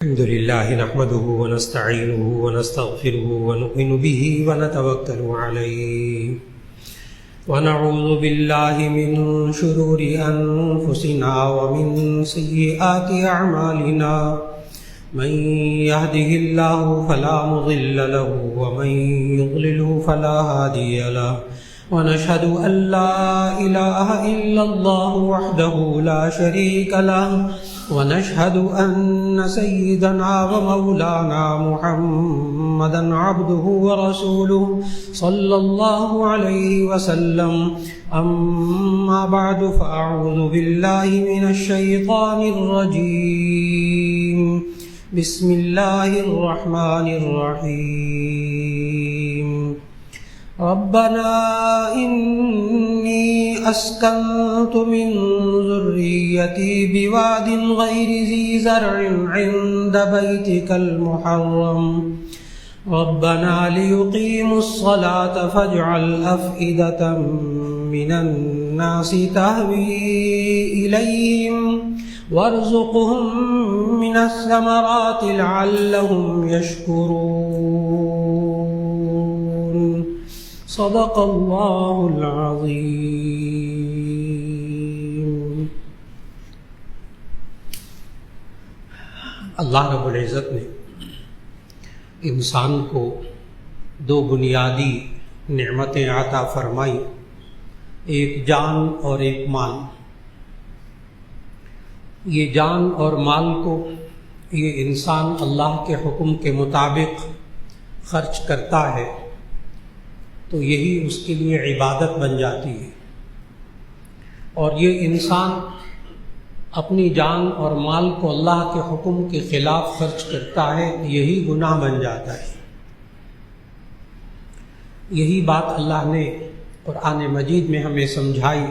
الحمد لله نحمده ونستعينه ونستغفره ونؤمن به ونتوكل عليه ونعوذ بالله من شرور أنفسنا ومن سيئات أعمالنا من يهده الله فلا مضل له ومن يضلله فلا هادي له ونشهد أن لا إله إلا الله وحده لا شريك له ونشهد أن سيدنا ومولانا محمدا عبده ورسوله صلى الله عليه وسلم أما بعد فأعوذ بالله من الشيطان الرجيم بسم الله الرحمن الرحيم ربنا إني أسكنت من ذريتي بواد غير ذي زرع عند بيتك المحرم ربنا ليقيموا الصلاة فاجعل أفئدة من الناس تهوي إليهم وارزقهم من الثمرات لعلهم يشكرون صدق اللہ العظیم۔ اللہ رب العزت نے انسان کو دو بنیادی نعمتیں عطا فرمائی، ایک جان اور ایک مال۔ یہ جان اور مال کو یہ انسان اللہ کے حکم کے مطابق خرچ کرتا ہے تو یہی اس کے لیے عبادت بن جاتی ہے، اور یہ انسان اپنی جان اور مال کو اللہ کے حکم کے خلاف خرچ کرتا ہے، یہی گناہ بن جاتا ہے۔ یہی بات اللہ نے قرآن مجید میں ہمیں سمجھائی،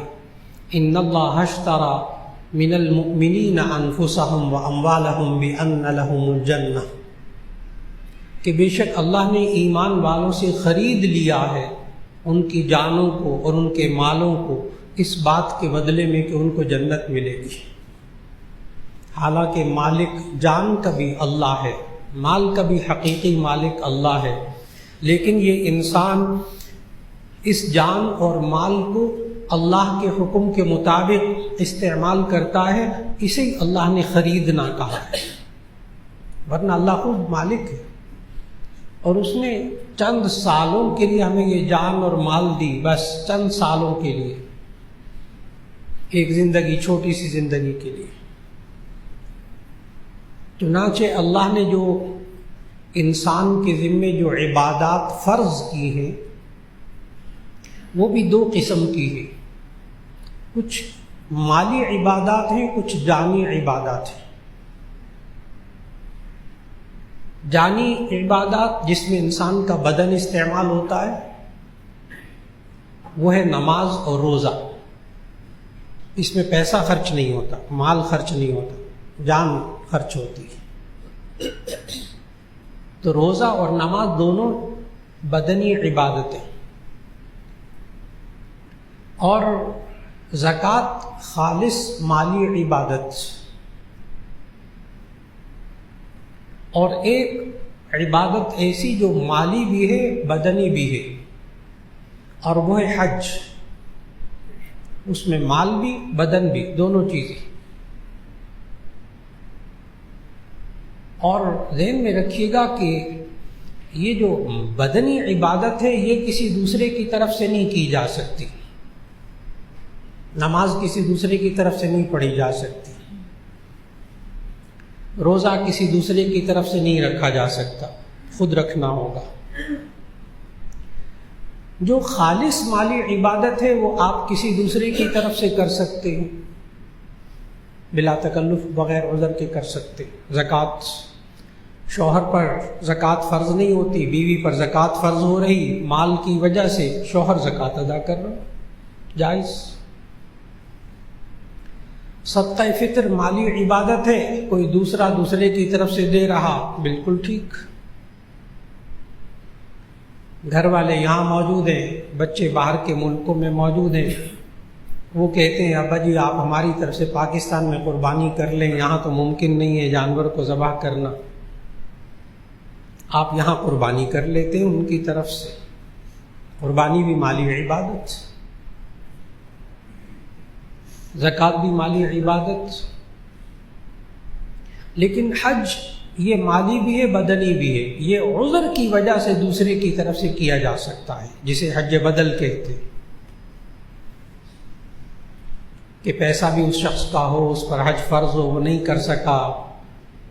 ان اللہ اشتری من المؤمنین انفسهم واموالهم بان لهم الجنہ، کہ بے شک اللہ نے ایمان والوں سے خرید لیا ہے ان کی جانوں کو اور ان کے مالوں کو اس بات کے بدلے میں کہ ان کو جنت ملے گی۔ حالانکہ مالک جان کا بھی اللہ ہے، مال کا بھی حقیقی مالک اللہ ہے، لیکن یہ انسان اس جان اور مال کو اللہ کے حکم کے مطابق استعمال کرتا ہے، اسے اللہ نے خریدنا کہا ہے، ورنہ اللہ خود مالک ہے، اور اس نے چند سالوں کے لیے ہمیں یہ جان اور مال دی، بس چند سالوں کے لیے، ایک زندگی، چھوٹی سی زندگی کے لیے۔ چنانچہ اللہ نے جو انسان کے ذمے جو عبادات فرض کی ہیں وہ بھی دو قسم کی ہیں، کچھ مالی عبادات ہیں، کچھ جانی عبادات ہیں۔ جانی عبادات جس میں انسان کا بدن استعمال ہوتا ہے وہ ہے نماز اور روزہ، اس میں پیسہ خرچ نہیں ہوتا، مال خرچ نہیں ہوتا، جان خرچ ہوتی ہے۔ تو روزہ اور نماز دونوں بدنی عبادتیں، اور زکوٰۃ خالص مالی عبادت، اور ایک عبادت ایسی جو مالی بھی ہے بدنی بھی ہے، اور وہ ہے حج، اس میں مال بھی بدن بھی دونوں چیزیں۔ اور ذہن میں رکھیے گا کہ یہ جو بدنی عبادت ہے یہ کسی دوسرے کی طرف سے نہیں کی جا سکتی، نماز کسی دوسرے کی طرف سے نہیں پڑھی جا سکتی، روزہ کسی دوسرے کی طرف سے نہیں رکھا جا سکتا، خود رکھنا ہوگا۔ جو خالص مالی عبادت ہے وہ آپ کسی دوسرے کی طرف سے کر سکتے ہیں، بلا تکلف بغیر عذر کے کر سکتے۔ زکوٰۃ، شوہر پر زکوٰۃ فرض نہیں ہوتی، بیوی پر زکوٰۃ فرض ہو رہی، مال کی وجہ سے شوہر زکوٰۃ ادا کر رہا، جائز۔ صدقہ فطر مالی عبادت ہے، کوئی دوسرا دوسرے کی طرف سے دے رہا، بالکل ٹھیک۔ گھر والے یہاں موجود ہیں، بچے باہر کے ملکوں میں موجود ہیں، وہ کہتے ہیں ابا جی آپ ہماری طرف سے پاکستان میں قربانی کر لیں، یہاں تو ممکن نہیں ہے جانور کو ذبح کرنا، آپ یہاں قربانی کر لیتے ہیں ان کی طرف سے۔ قربانی بھی مالی عبادت، زکوٰۃ بھی مالی عبادت، لیکن حج یہ مالی بھی ہے بدنی بھی ہے، یہ عذر کی وجہ سے دوسرے کی طرف سے کیا جا سکتا ہے، جسے حج بدل کہتے ہیں، کہ پیسہ بھی اس شخص کا ہو، اس پر حج فرض ہو، وہ نہیں کر سکا،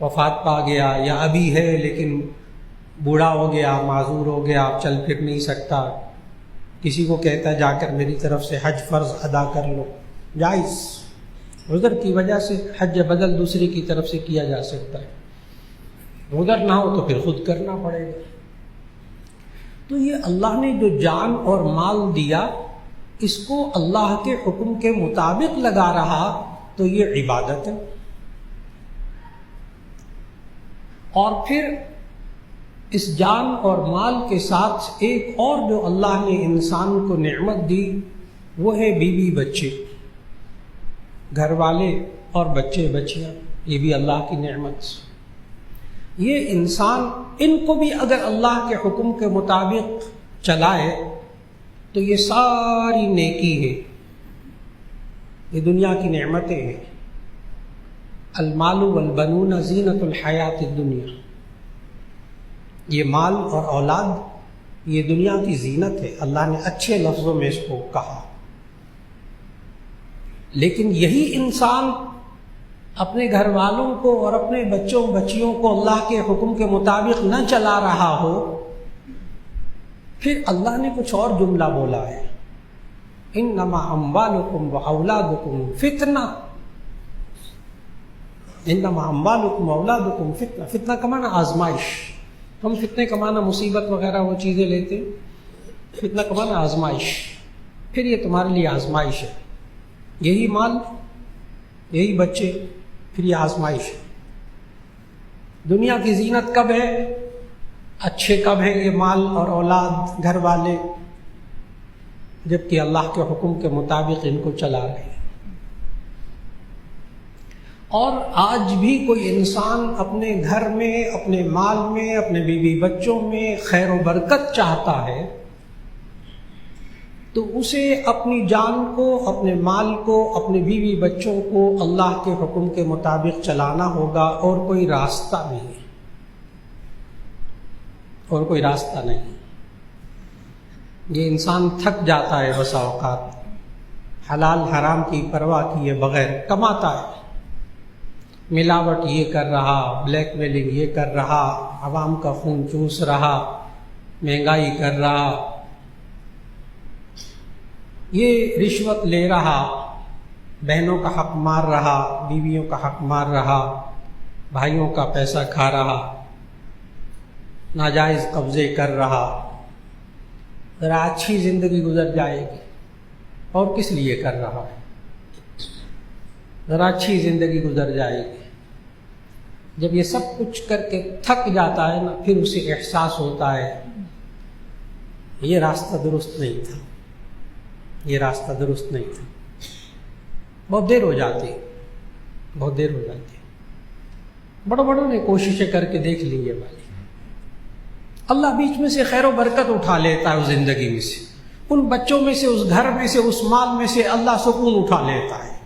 وفات پا گیا، یا ابھی ہے لیکن بوڑھا ہو گیا، معذور ہو گیا، اب چل پھر نہیں سکتا، کسی کو کہتا ہے جا کر میری طرف سے حج فرض ادا کر لو، جائز، عذر کی وجہ سے حج بدل دوسرے کی طرف سے کیا جا سکتا ہے، عذر نہ ہو تو پھر خود کرنا پڑے گا۔ تو یہ اللہ نے جو جان اور مال دیا، اس کو اللہ کے حکم کے مطابق لگا رہا تو یہ عبادت ہے۔ اور پھر اس جان اور مال کے ساتھ ایک اور جو اللہ نے انسان کو نعمت دی وہ ہے بیوی بچے، گھر والے اور بچے بچیاں، یہ بھی اللہ کی نعمت۔ یہ انسان ان کو بھی اگر اللہ کے حکم کے مطابق چلائے تو یہ ساری نیکی ہے، یہ دنیا کی نعمتیں ہیں۔ المال والبنون زینت الحیات الدنیا، یہ مال اور اولاد یہ دنیا کی زینت ہے، اللہ نے اچھے لفظوں میں اس کو کہا۔ لیکن یہی انسان اپنے گھر والوں کو اور اپنے بچوں بچیوں کو اللہ کے حکم کے مطابق نہ چلا رہا ہو، پھر اللہ نے کچھ اور جملہ بولا ہے، انما اموالکم واولادکم فتنہ، انما اموالکم واولادکم فتنہ، فتنہ کا معنی آزمائش، ہم فتنے کا معنی مصیبت وغیرہ وہ چیزیں لیتے ہیں، فتنہ کا معنی آزمائش، پھر یہ تمہارے لیے آزمائش ہے، یہی مال یہی بچے، پھر یہ آزمائش ہے۔ دنیا کی زینت کب ہے، اچھے کب ہیں یہ مال اور اولاد گھر والے، جبکہ اللہ کے حکم کے مطابق ان کو چلا رہے ہیں۔ اور آج بھی کوئی انسان اپنے گھر میں، اپنے مال میں، اپنے بیوی بچوں میں خیر و برکت چاہتا ہے تو اسے اپنی جان کو، اپنے مال کو، اپنے بیوی بچوں کو اللہ کے حکم کے مطابق چلانا ہوگا، اور کوئی راستہ نہیں، اور کوئی راستہ نہیں۔ یہ انسان تھک جاتا ہے بسا اوقات، حلال حرام کی پرواہ کیے بغیر کماتا ہے، ملاوٹ یہ کر رہا، بلیک میلنگ یہ کر رہا، عوام کا خون چوس رہا، مہنگائی کر رہا، یہ رشوت لے رہا، بہنوں کا حق مار رہا، بیویوں کا حق مار رہا، بھائیوں کا پیسہ کھا رہا، ناجائز قبضے کر رہا، ذرا اچھی زندگی گزر جائے گی، اور کس لیے کر رہا ہے، ذرا اچھی زندگی گزر جائے گی۔ جب یہ سب کچھ کر کے تھک جاتا ہے نا، پھر اسے احساس ہوتا ہے یہ راستہ درست نہیں تھا، یہ راستہ درست نہیں تھا۔ بہت دیر ہو جاتی، بہت دیر ہو جاتی، بڑوں بڑوں نے کوششیں کر کے دیکھ لی ہے بھائی، اللہ بیچ میں سے خیر و برکت اٹھا لیتا ہے اس زندگی میں سے، ان بچوں میں سے، اس گھر میں سے، اس مال میں سے اللہ سکون اٹھا لیتا ہے،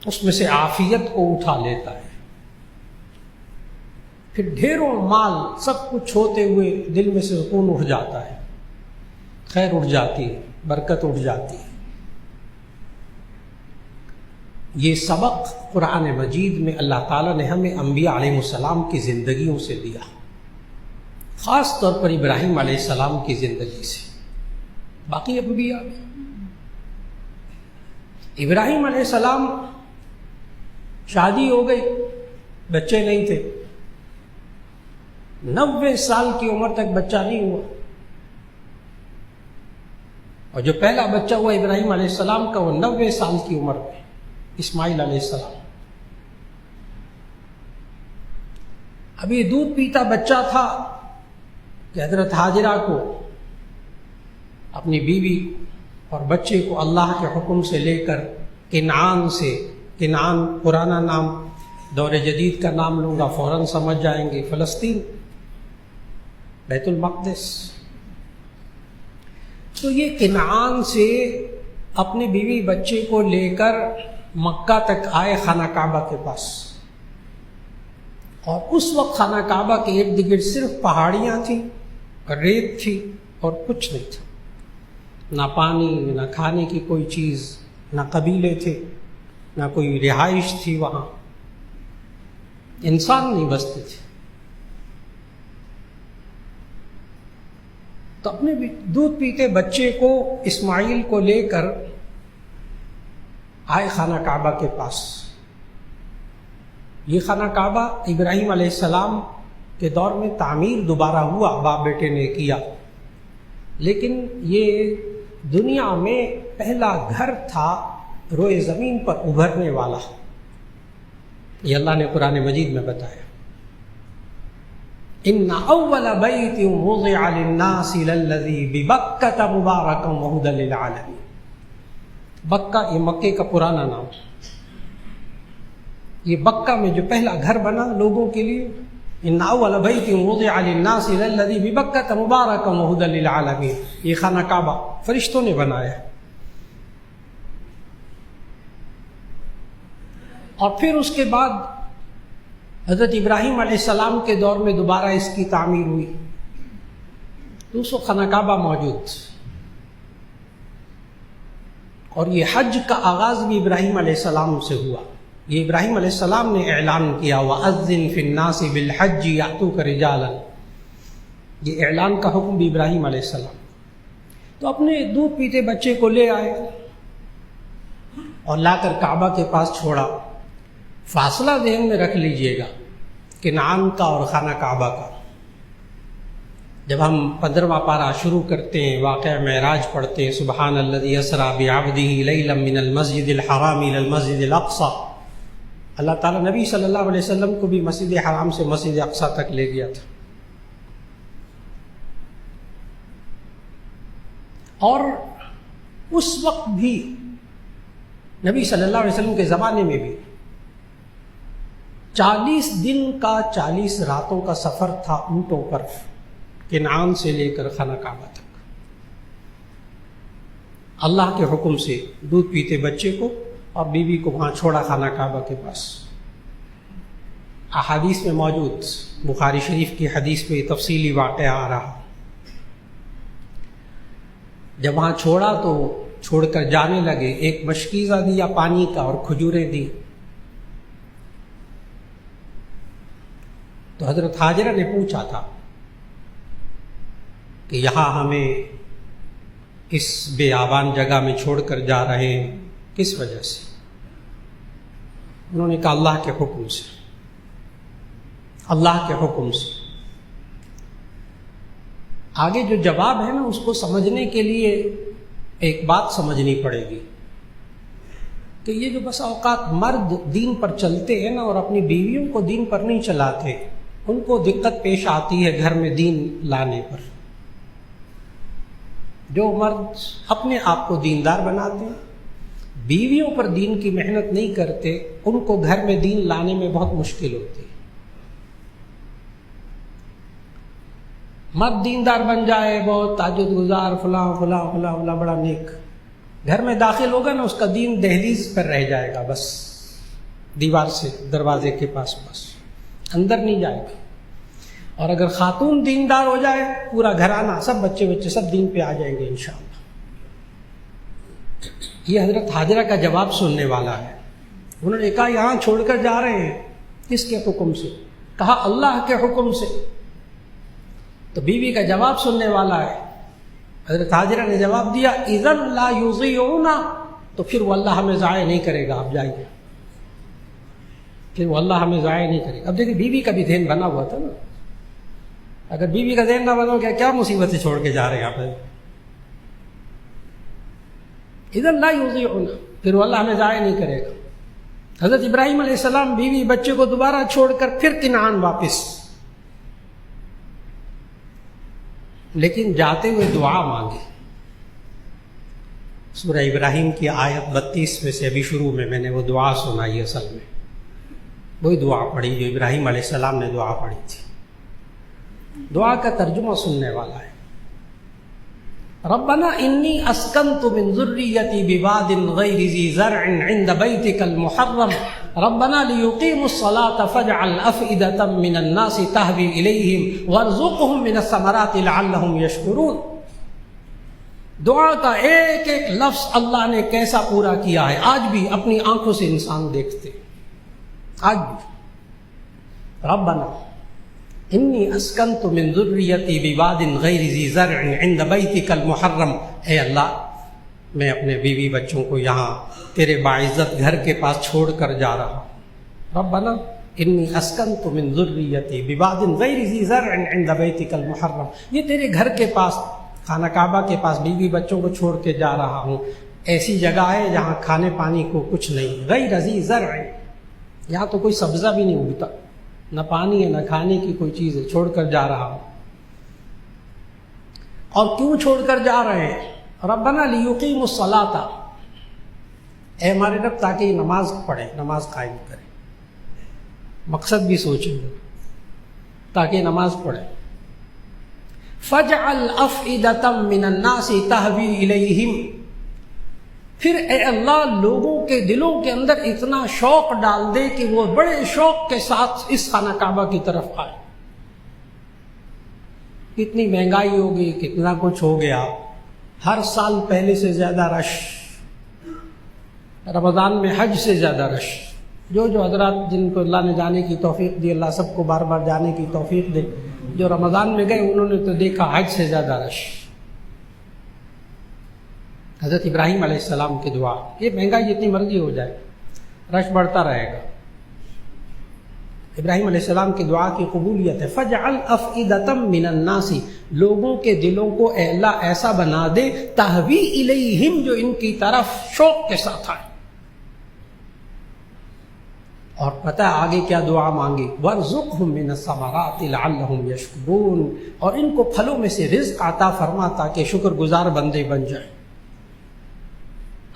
اس میں سے عافیت کو اٹھا لیتا ہے۔ پھر ڈھیروں مال سب کچھ ہوتے ہوئے دل میں سے سکون اٹھ جاتا ہے، خیر اٹھ جاتی ہے، برکت اٹھ جاتی ہے۔ یہ سبق قرآن مجید میں اللہ تعالیٰ نے ہمیں انبیاء علیہ السلام کی زندگیوں سے دیا، خاص طور پر ابراہیم علیہ السلام کی زندگی سے، باقی انبیاء بھی۔ ابراہیم علیہ السلام شادی ہو گئی، بچے نہیں تھے، 90 سال کی عمر تک بچہ نہیں ہوا، اور جو پہلا بچہ ہوا ابراہیم علیہ السلام کا وہ 90 سال کی عمر میں، اسماعیل علیہ السلام۔ ابھی دودھ پیتا بچہ تھا کہ حضرت ہاجرہ کو اپنی بیوی اور بچے کو اللہ کے حکم سے لے کر کنعان سے، کنعان پرانا نام، دور جدید کا نام لوں گا فوراً سمجھ جائیں گے، فلسطین، بیت المقدس. تو یہ کنعان سے اپنے بیوی بچے کو لے کر مکہ تک آئے خانہ کعبہ کے پاس. اور اس وقت خانہ کعبہ کے ارد گرد صرف پہاڑیاں تھیں، ریت تھی اور کچھ نہیں تھا، نہ پانی، نہ کھانے کی کوئی چیز، نہ قبیلے تھے، نہ کوئی رہائش تھی وہاں، انسان نہیں بستے تھے. تو اپنے دودھ پیتے بچے کو، اسماعیل کو لے کر آئے خانہ کعبہ کے پاس. یہ خانہ کعبہ ابراہیم علیہ السلام کے دور میں تعمیر دوبارہ ہوا، باپ بیٹے نے کیا، لیکن یہ دنیا میں پہلا گھر تھا روئے زمین پر ابھرنے والا. یہ اللہ نے قرآن مجید میں بتایا، ان اول بیت وضع للناس للذی ببکۃ مبارکا وہدی للعالمین. بکہ یہ مکے کا پرانا نام، یہ بکہ میں جو پہلا گھر بنا لوگوں کے لیے، ان اول بیت وضع للناس للذی ببکۃ مبارکا وہدی للعالمین، یہ خانہ کعبہ فرشتوں نے بنایا. اور پھر اس کے بعد حضرت ابراہیم علیہ السلام کے دور میں دوبارہ اس کی تعمیر ہوئی. تو اس وقت خانہ کعبہ موجود، اور یہ حج کا آغاز بھی ابراہیم علیہ السلام سے ہوا. یہ ابراہیم علیہ السلام نے اعلان کیا، وَأَذِّن فِي النَّاسِ بِالْحَجِّ يَأْتُوكَ رِجَالًا. یہ اعلان کا حکم بھی ابراہیم علیہ السلام. تو اپنے دودھ پیتے بچے کو لے آئے اور لا کر کعبہ کے پاس چھوڑا. فاصلہ ذہن میں رکھ لیجئے گا کنعان کا اور خانہ کعبہ کا. جب ہم 15واں پارہ شروع کرتے ہیں، واقعہ معراج پڑھتے ہیں، سبحان الذی اسریٰ بعبدہ لیلا من المسجد الحرام الی المسجد الاقصی، اللہ تعالیٰ نبی صلی اللہ علیہ وسلم کو بھی مسجد حرام سے مسجد اقصی تک لے گیا تھا. اور اس وقت بھی نبی صلی اللہ علیہ وسلم کے زمانے میں بھی 40 دن کا 40 راتوں کا سفر تھا اونٹوں پر، کنعان سے لے کر خانہ کعبہ تک. اللہ کے حکم سے دودھ پیتے بچے کو اور بیوی کو وہاں چھوڑا خانہ کعبہ کے پاس. احادیث میں موجود، بخاری شریف کی حدیث میں تفصیلی واقعہ آ رہا. جب وہاں چھوڑا تو چھوڑ کر جانے لگے، ایک مشکیزہ دیا پانی کا اور کھجوریں دی. تو حضرت حاجرہ نے پوچھا تھا کہ یہاں ہمیں اس بیابان جگہ میں چھوڑ کر جا رہے ہیں، کس وجہ سے؟ انہوں نے کہا اللہ کے حکم سے، اللہ کے حکم سے. آگے جو جواب ہے نا، اس کو سمجھنے کے لیے ایک بات سمجھنی پڑے گی کہ یہ جو بس اوقات مرد دین پر چلتے ہیں نا اور اپنی بیویوں کو دین پر نہیں چلاتے، ان کو دقت پیش آتی ہے گھر میں دین لانے پر. جو مرد اپنے آپ کو دیندار بناتے ہیں، بیویوں پر دین کی محنت نہیں کرتے، ان کو گھر میں دین لانے میں بہت مشکل ہوتی ہے. مرد دیندار بن جائے، بہت تہجد گزار، فلاں فلاں فلاں فلاں، بڑا نیک، گھر میں داخل ہوگا نا اس کا دین دہلیز پر رہ جائے گا، بس دیوار سے، دروازے کے پاس، بس اندر نہیں جائے گا. اور اگر خاتون دیندار ہو جائے، پورا گھرانہ، سب بچے سب دین پہ آ جائیں گے انشاءاللہ. یہ حضرت حاجرہ کا جواب سننے والا ہے. انہوں نے کہا یہاں چھوڑ کر جا رہے ہیں، کس کے حکم سے؟ کہا اللہ کے حکم سے. تو بیوی کا جواب سننے والا ہے. حضرت حاجرہ نے جواب دیا اذن لا یضیعونا، تو پھر وہ اللہ ہمیں ضائع نہیں کرے گا، آپ جائیے، پھر وہ اللہ ہمیں ضائع نہیں کرے گا. اب دیکھیں بیوی کا بھی ذہن بنا ہوا تھا نا، اگر بیوی کا ذہن نہ بنا ہو کیا مصیبتیں چھوڑ کے جا رہے ہیں آپ؟ اذن لا یضیعونا، پھر وہ اللہ ہمیں ضائع نہیں کرے گا. حضرت ابراہیم علیہ السلام بیوی بچے کو دوبارہ چھوڑ کر پھر کنعان واپس، لیکن جاتے ہوئے دعا مانگی. سورہ ابراہیم کی آیت 32 میں سے ابھی شروع میں نے وہ دعا سنائی، اصل میں وہی دعا پڑھی جو ابراہیم علیہ السلام نے دعا پڑھی تھی۔ دعا کا ترجمہ سننے والا ہے، ربنا انی اسکنت من ذریتی بواد غیر ذی زرع عند بیتک المحرم ربنا لیقیموا الصلاة فاجعل افئدة من الناس تہوی الیہم وارزقهم من الثمرات لعلهم یشکرون۔ دعا کا ایک ایک لفظ اللہ نے کیسا پورا کیا ہے، آج بھی اپنی آنکھوں سے انسان دیکھتے، آج بھی ربنا انی اسکنت من ذریتی بواد غیر ذی زرع عند بیتک المحرم، اے اللہ میں اپنے بیوی بچوں کو یہاں تیرے باعزت گھر کے پاس چھوڑ کر جا رہا ہوں۔ ربنا انی اسکنت من ذریتی بواد غیر ذی زرع عند بیتک المحرم، یہ تیرے گھر کے پاس خانہ کعبہ کے پاس بیوی بچوں کو چھوڑ کے جا رہا ہوں، ایسی جگہ ہے جہاں کھانے پانی کو کچھ نہیں، غیر ذی زرع، یہاں تو کوئی سبزہ بھی نہیں اگتا، نہ پانی ہے نہ کھانے کی کوئی چیز ہے، چھوڑ کر جا رہا ہوں۔ اور کیوں چھوڑ کر جا رہے ہیں؟ ربنا لیقیموا الصلاۃ، اے ہمارے رب تاکہ یہ نماز پڑھیں، نماز قائم کریں، مقصد بھی سوچیں گے تاکہ نماز پڑھیں۔ فاجعل افئدۃ من الناس تہوی الیہم، پھر اے اللہ لوگوں کے دلوں کے اندر اتنا شوق ڈال دے کہ وہ بڑے شوق کے ساتھ اس خانہ کعبہ کی طرف آئے۔ کتنی مہنگائی ہو گئی، کتنا کچھ ہو گیا، ہر سال پہلے سے زیادہ رش، رمضان میں حج سے زیادہ رش، جو حضرات جن کو اللہ نے جانے کی توفیق دی، اللہ سب کو بار بار جانے کی توفیق دے، جو رمضان میں گئے انہوں نے تو دیکھا حج سے زیادہ رش۔ حضرت ابراہیم علیہ السلام کی دعا، یہ مہنگائی جتنی مرضی ہو جائے رش بڑھتا رہے گا، ابراہیم علیہ السلام کی دعا کی قبولیت ہے۔ فَجْعَلْ أَفْئِدَةً مِّنَ النَّاسِ، لوگوں کے دلوں کو اے اللہ ایسا بنا دے، تہوی الیہم، جو ان کی طرف شوق کے ساتھ آئے۔ اور پتہ ہے آگے کیا دعا مانگی؟ وَارْزُقْهُم مِّنَ الثَّمَرَاتِ لَعَلَّهُمْ يَشْكُرُونَ، اور ان کو پھلوں میں سے رزق عطا فرما تاکہ شکر گزار بندے بن جائیں۔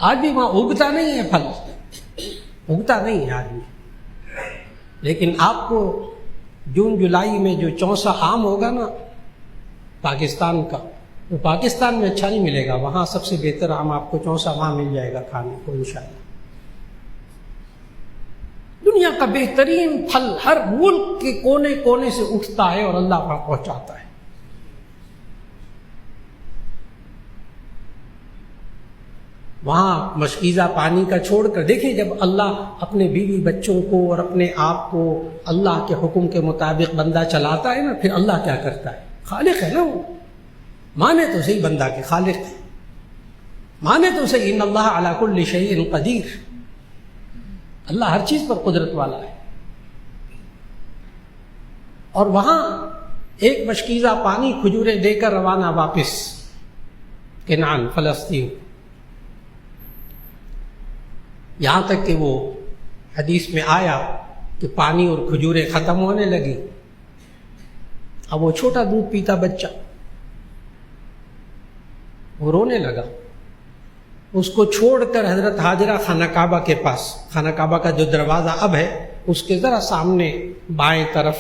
آج بھی وہاں اگتا نہیں ہے پھل، اگتا نہیں ہے آج بھی، لیکن آپ کو جون جولائی میں جو چونسا آم ہوگا نا پاکستان کا، وہ پاکستان میں اچھا نہیں ملے گا، وہاں سب سے بہتر آم آپ کو چونسا وہاں مل جائے گا کھانے کو انشاءاللہ۔ دنیا کا بہترین پھل ہر ملک کے کونے کونے سے اٹھتا ہے اور اللہ وہاں پہنچاتا ہے۔ وہاں مشکیزہ پانی کا چھوڑ کر دیکھیں، جب اللہ اپنے بیوی بچوں کو اور اپنے آپ کو اللہ کے حکم کے مطابق بندہ چلاتا ہے نا، پھر اللہ کیا کرتا ہے؟ خالق ہے نا وہ، مانے تو صحیح بندہ کے خالق ہے، مانے تو صحیح، ان اللہ علی کل شیء قدیر، اللہ ہر چیز پر قدرت والا ہے۔ اور وہاں ایک مشکیزہ پانی کھجوریں دے کر روانہ واپس کنعان فلسطین، یہاں تک کہ وہ حدیث میں آیا کہ پانی اور کھجوریں ختم ہونے لگی، اب وہ چھوٹا دودھ پیتا بچہ وہ رونے لگا، اس کو چھوڑ کر حضرت ہاجرہ خانہ کعبہ کے پاس، خانہ کعبہ کا جو دروازہ اب ہے اس کے ذرا سامنے بائیں طرف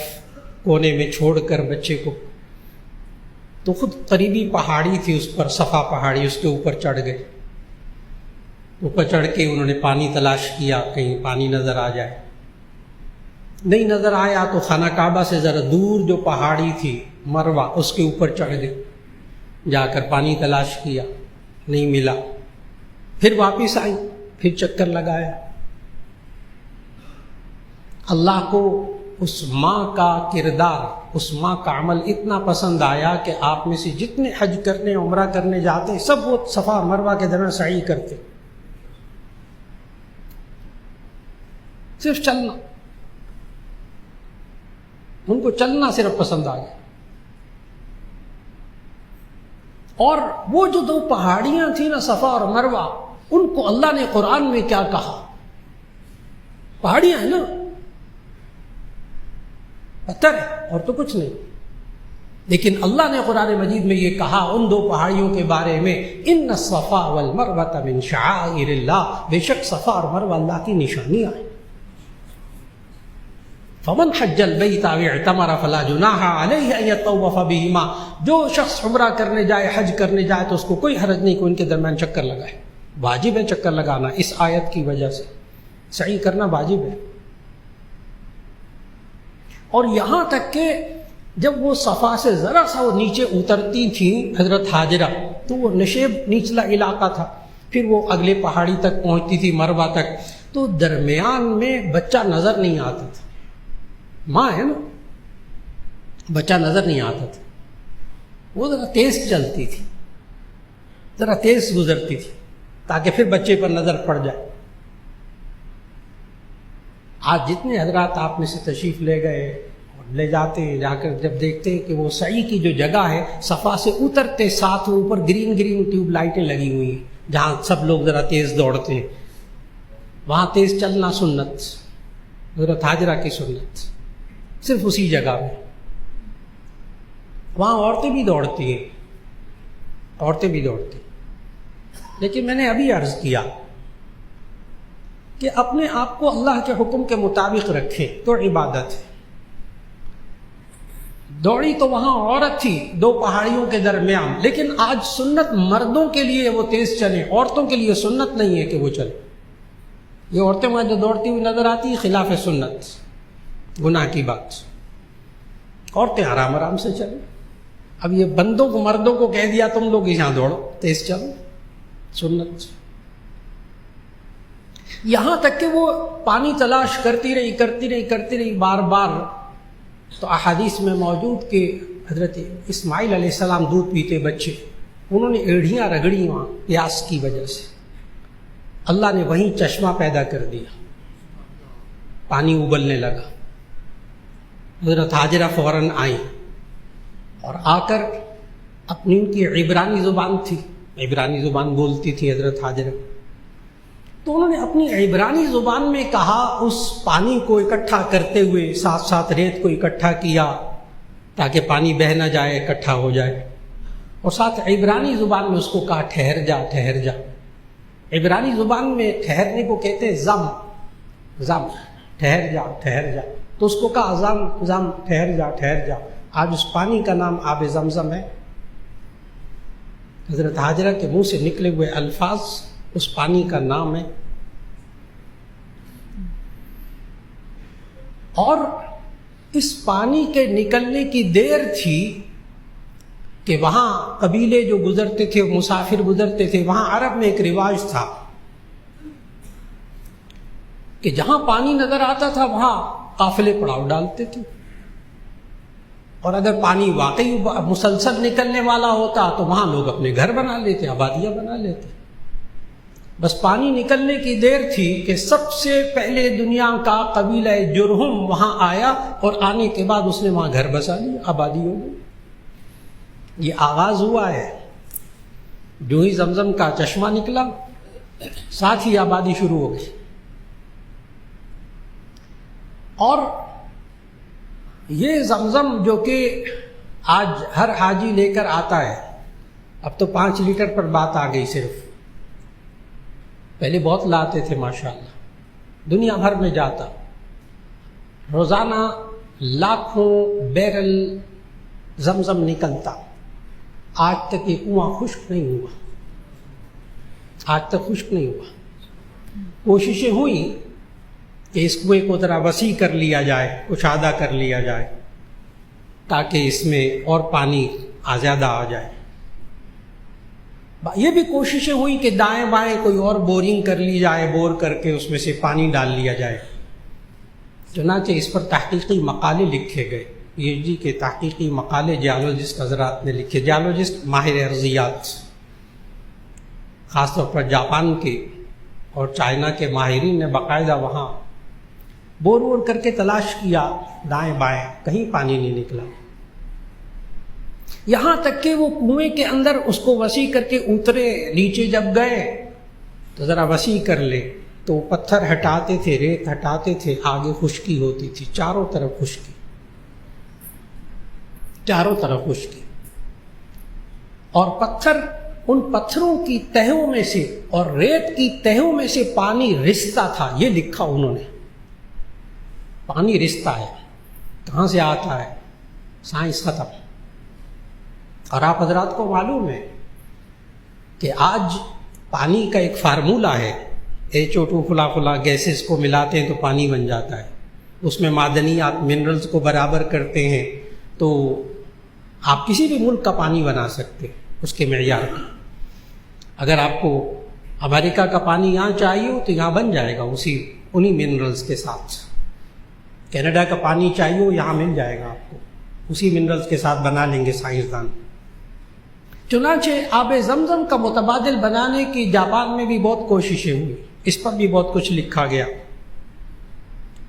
کونے میں چھوڑ کر بچے کو، تو خود قریبی پہاڑی تھی اس پر، صفا پہاڑی، اس کے اوپر چڑھ گئے، اوپر چڑھ کے انہوں نے پانی تلاش کیا، کہیں پانی نظر آ جائے، نہیں نظر آیا تو خانہ کعبہ سے ذرا دور جو پہاڑی تھی مروہ، اس کے اوپر چڑھ گئے، جا کر پانی تلاش کیا، نہیں ملا، پھر واپس آئی، پھر چکر لگایا۔ اللہ کو اس ماں کا کردار، اس ماں کا عمل اتنا پسند آیا کہ آپ میں سے جتنے حج کرنے عمرہ کرنے جاتے سب وہ صفا مروہ کے درمیان سعی کرتے، صرف چلنا، ان کو چلنا صرف پسند آ گیا۔ اور وہ جو دو پہاڑیاں تھیں نا صفا اور مروہ، ان کو اللہ نے قرآن میں کیا کہا؟ پہاڑیاں ہیں نا، پتھر ہے اور تو کچھ نہیں، لیکن اللہ نے قرآن مجید میں یہ کہا ان دو پہاڑیوں کے بارے میں، ان الصفا والمروۃ من شعائر اللہ، بے شک صفا اور مروہ اللہ کی نشانیاں ہیں۔ فمن حج البیت او اعتمر فلا جناح علیہ ان یطوف بہما، جو شخص عمرہ کرنے جائے، حج کرنے جائے تو اس کو کوئی حرج نہیں کہ ان کے درمیان چکر لگائے۔ واجب ہے چکر لگانا، اس آیت کی وجہ سے سعی کرنا واجب ہے۔ اور یہاں تک کہ جب وہ صفا سے ذرا سا وہ نیچے اترتی تھیں حضرت ہاجرہ، تو وہ نشیب نچلا علاقہ تھا، پھر وہ اگلے پہاڑی تک پہنچتی تھی مروہ تک، تو درمیان میں بچہ نظر نہیں آتا تھا، ماں ہے نا، بچہ نظر نہیں آتا تھا، وہ ذرا تیز چلتی تھی، ذرا تیز گزرتی تھی تاکہ پھر بچے پر نظر پڑ جائے۔ آج جتنے حضرات آپ میں سے تشریف لے گئے اور لے جاتے ہیں، جا کر جب دیکھتے ہیں کہ وہ سعی کی جو جگہ ہے، صفا سے اترتے ساتھ اوپر گرین گرین ٹیوب لائٹیں لگی ہوئی ہیں، جہاں سب لوگ ذرا تیز دوڑتے ہیں، وہاں تیز چلنا سنت، حضرت ہاجرہ کی سنت، صرف اسی جگہ میں۔ وہاں عورتیں بھی دوڑتی ہیں، عورتیں بھی دوڑتی ہیں، لیکن میں نے ابھی عرض کیا کہ اپنے آپ کو اللہ کے حکم کے مطابق رکھیں تو عبادت ہے۔ دوڑی تو وہاں عورت تھی دو پہاڑیوں کے درمیان، لیکن آج سنت مردوں کے لیے وہ تیز چلیں، عورتوں کے لیے سنت نہیں ہے کہ وہ چلیں۔ یہ عورتیں وہاں جو دوڑتی ہوئی نظر آتی ہیں، خلاف سنت، گناہ کی بات۔ عورتیں آرام آرام سے چلیں۔ اب یہ بندوں کو، مردوں کو کہہ دیا تم لوگ یہاں دوڑو، تیز چلو، سنت۔ یہاں تک کہ وہ پانی تلاش کرتی رہی بار بار، تو احادیث میں موجود کہ حضرت اسماعیل علیہ السلام دودھ پیتے بچے، انہوں نے ایڑھیاں رگڑی وہاں پیاس کی وجہ سے، اللہ نے وہیں چشمہ پیدا کر دیا، پانی ابلنے لگا۔ حضرت ہاجرہ فوراً آئیں اور آ کر اپنی، ان کی عبرانی زبان تھی، عبرانی زبان بولتی تھی حضرت ہاجرہ، تو انہوں نے اپنی عبرانی زبان میں کہا، اس پانی کو اکٹھا کرتے ہوئے ساتھ ساتھ ریت کو اکٹھا کیا تاکہ پانی بہہ نہ جائے، اکٹھا ہو جائے، اور ساتھ عبرانی زبان میں اس کو کہا ٹھہر جا ٹھہر جا۔ عبرانی زبان میں ٹھہرنے کو کہتے ہیں زم، زم، ٹھہر جا ٹھہر جا، تو اس کو کہا زم زم، ٹھہر جا ٹھہر جا۔ آج اس پانی کا نام آب زمزم ہے۔ حضرت ہاجرہ کے منہ سے نکلے ہوئے الفاظ اس پانی کا نام ہے۔ اور اس پانی کے نکلنے کی دیر تھی کہ وہاں قبیلے جو گزرتے تھے، مسافر گزرتے تھے، وہاں عرب میں ایک رواج تھا کہ جہاں پانی نظر آتا تھا وہاں قافلے پڑاؤ ڈالتے تھے، اور اگر پانی واقعی مسلسل نکلنے والا ہوتا تو وہاں لوگ اپنے گھر بنا لیتے، آبادیاں بنا لیتے۔ بس پانی نکلنے کی دیر تھی کہ سب سے پہلے دنیا کا قبیلہ جرہم وہاں آیا، اور آنے کے بعد اس نے وہاں گھر بسا لیا، آبادی ہو گئی۔ یہ آغاز ہوا ہے، جو ہی زمزم کا چشمہ نکلا ساتھ ہی آبادی شروع ہو گئی۔ اور یہ زمزم جو کہ آج ہر حاجی لے کر آتا ہے، اب تو 5 لیٹر پر بات آ گئی صرف، پہلے بہت لاتے تھے ماشاءاللہ، دنیا بھر میں جاتا، روزانہ لاکھوں بیرل زمزم نکلتا۔ آج تک یہ کنواں خشک نہیں ہوا، آج تک خشک نہیں ہوا۔ کوششیں ہوئی کہ اس کنویں کو ذرا وسیع کر لیا جائے، کشادہ کر لیا جائے تاکہ اس میں اور پانی زیادہ آ جائے۔ یہ بھی کوششیں ہوئی کہ دائیں بائیں کوئی اور بورنگ کر لی جائے، بور کر کے اس میں سے پانی ڈال لیا جائے۔ چنانچہ اس پر تحقیقی مقالے لکھے گئے، پی ایچ ڈی کے تحقیقی مقالے جیولوجسٹ حضرات نے لکھے، جیولوجسٹ ماہر ارضیات، خاص طور پر جاپان کے اور چائنا کے ماہرین نے باقاعدہ وہاں بور وور کر کے تلاش کیا، دائیں بائیں کہیں پانی نہیں نکلا، یہاں تک کہ وہ کنویں کے اندر اس کو وسیع کر کے اترے، نیچے جب گئے تو ذرا وسیع کر لے، تو پتھر ہٹاتے تھے، ریت ہٹاتے تھے، آگے خشکی ہوتی تھی، چاروں طرف خشکی، چاروں طرف خشکی، اور پتھر، ان پتھروں کی تہوں میں سے اور ریت کی تہوں میں سے پانی رستا تھا. یہ لکھا انہوں نے، پانی رستا ہے. کہاں سے آتا ہے؟ سائنس ختم. اور آپ حضرات کو معلوم ہے کہ آج پانی کا ایک فارمولہ ہے، H2 فلا فلا گیسز کو ملاتے ہیں تو پانی بن جاتا ہے. اس میں معدنیات منرلز کو برابر کرتے ہیں تو آپ کسی بھی ملک کا پانی بنا سکتے ہیں اس کے معیار کا. اگر آپ کو امریکہ کا پانی یہاں چاہیے ہو تو یہاں بن جائے گا انہی منرلز کے ساتھ. کینیڈا کا پانی چاہیے ہو یہاں مل جائے گا آپ کو، اسی منرلز کے ساتھ بنا لیں گے سائنسدان. چنانچہ آب زمزم کا متبادل بنانے کی جاپان میں بھی بہت کوششیں ہوئی، اس پر بھی بہت کچھ لکھا گیا،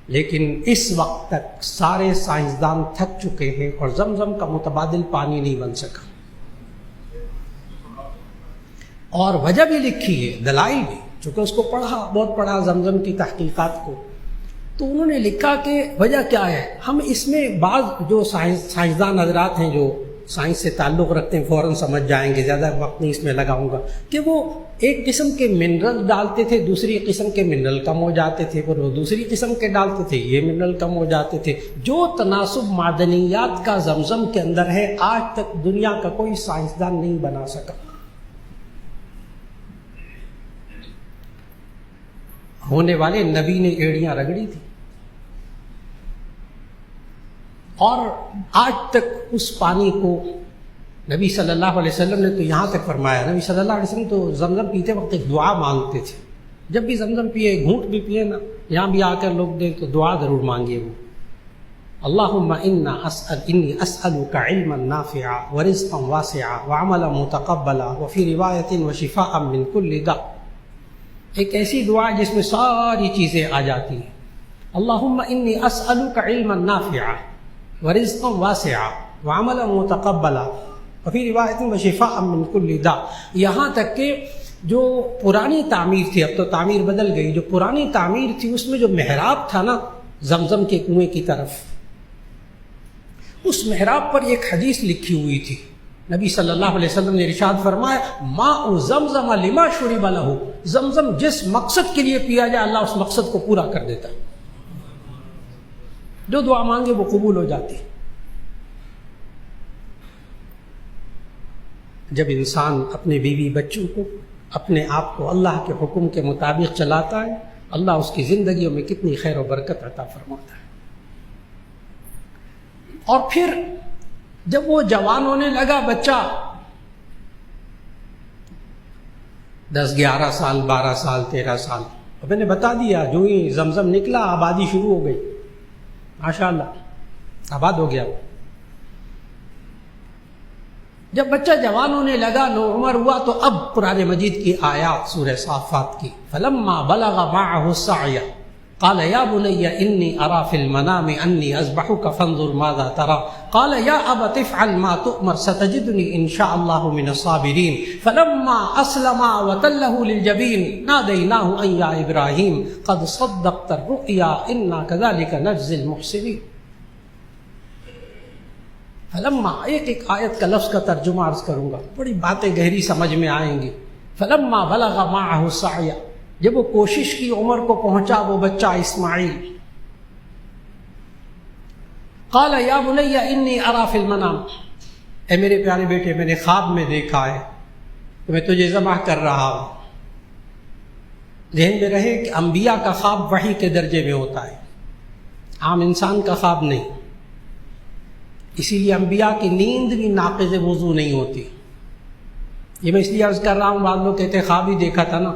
لیکن اس وقت تک سارے سائنسدان تھک چکے ہیں اور زمزم کا متبادل پانی نہیں بن سکا. اور وجہ بھی لکھی ہے، دلائل بھی، چونکہ اس کو بہت پڑھا زمزم کی تحقیقات کو، تو انہوں نے لکھا کہ وجہ کیا ہے. ہم اس میں بعض جو سائنسدان حضرات ہیں جو سائنس سے تعلق رکھتے ہیں فوراً سمجھ جائیں گے، زیادہ وقت نہیں اس میں لگاؤں گا، کہ وہ ایک قسم کے منرل ڈالتے تھے، دوسری قسم کے منرل کم ہو جاتے تھے، پھر وہ دوسری قسم کے ڈالتے تھے، یہ منرل کم ہو جاتے تھے. جو تناسب معدنیات کا زمزم کے اندر ہے آج تک دنیا کا کوئی سائنسدان نہیں بنا سکا. ہونے والے نبی نے ایڑیاں رگڑی تھی، اور آج تک اس پانی کو نبی صلی اللہ علیہ وسلم نے تو یہاں تک فرمایا، نبی صلی اللہ علیہ وسلم تو زمزم پیتے وقت ایک دعا مانگتے تھے. جب بھی زمزم پیے، گھونٹ بھی پیے نا، یہاں بھی آ کر لوگ دیں تو دعا ضرور مانگیے وہ، اللہم انی اسألک علما نافعا ورزقا واسعا وعملا متقبلا وفی روایت وشفاء من کل داء. ایک ایسی دعا جس میں ساری چیزیں آ جاتی ہیں. اللہم انی اسألک علما نافعا ورزقا واسعا وعملا متقبلا وفی روایت وشفاء من کل داء. یہاں تک کہ جو پرانی تعمیر تھی، اب تو تعمیر بدل گئی، جو پرانی تعمیر تھی اس میں جو محراب تھا نا زمزم کے کنویں کی طرف، اس محراب پر ایک حدیث لکھی ہوئی تھی. نبی صلی اللہ علیہ وسلم نے ارشاد فرمایا ماء زمزم لما شرب لہ، زمزم جس مقصد کے لیے پیا جائے اللہ اس مقصد کو پورا کر دیتا، جو دعا مانگے وہ قبول ہو جاتی. جب انسان اپنے بیوی بچوں کو، اپنے آپ کو اللہ کے حکم کے مطابق چلاتا ہے، اللہ اس کی زندگیوں میں کتنی خیر و برکت عطا فرماتا ہے. اور پھر جب وہ جوان ہونے لگا بچہ، 10 11 سال 12 سال 13 سال، اور میں نے بتا دیا جو ہی زمزم نکلا آبادی شروع ہو گئی، ماشاءاللہ آباد ہو گیا. جب بچہ جوان ہونے لگا، نوعمر ہوا، تو اب قرآن مجید کی آیات سورہ صافات کی، فلما بلغ معه السعي قال يا بني إني أرى في المنام أني أذبحك فانظر ماذا ترى قال يا أبت افعل ما تؤمر ستجدني إن شاء الله من الصابرين فلما أسلما وتله للجبين ناديناه أن يا إبراهيم قد صدقت الرؤيا إنا كذلك نجزي المحسنين. فلما، ایک آیت کا لفظ کا ترجمہ عرض کروں گا، بڑی باتیں گہری سمجھ میں آئیں گی. فلما بلغ معه السعي، جب وہ کوشش کی عمر کو پہنچا وہ بچہ اسماعیل، قال یا بنی انی ارى فی المنام، اے میرے پیارے بیٹے میں نے خواب میں دیکھا ہے کہ میں تجھے ذبح کر رہا ہوں. ذہن میں رہے کہ انبیاء کا خواب وحی کے درجے میں ہوتا ہے، عام انسان کا خواب نہیں. اسی لیے انبیاء کی نیند بھی ناقض وضو نہیں ہوتی. یہ میں اس لیے عرض کر رہا ہوں، بعض لوگ کہتے ہیں خواب ہی دیکھا تھا نا،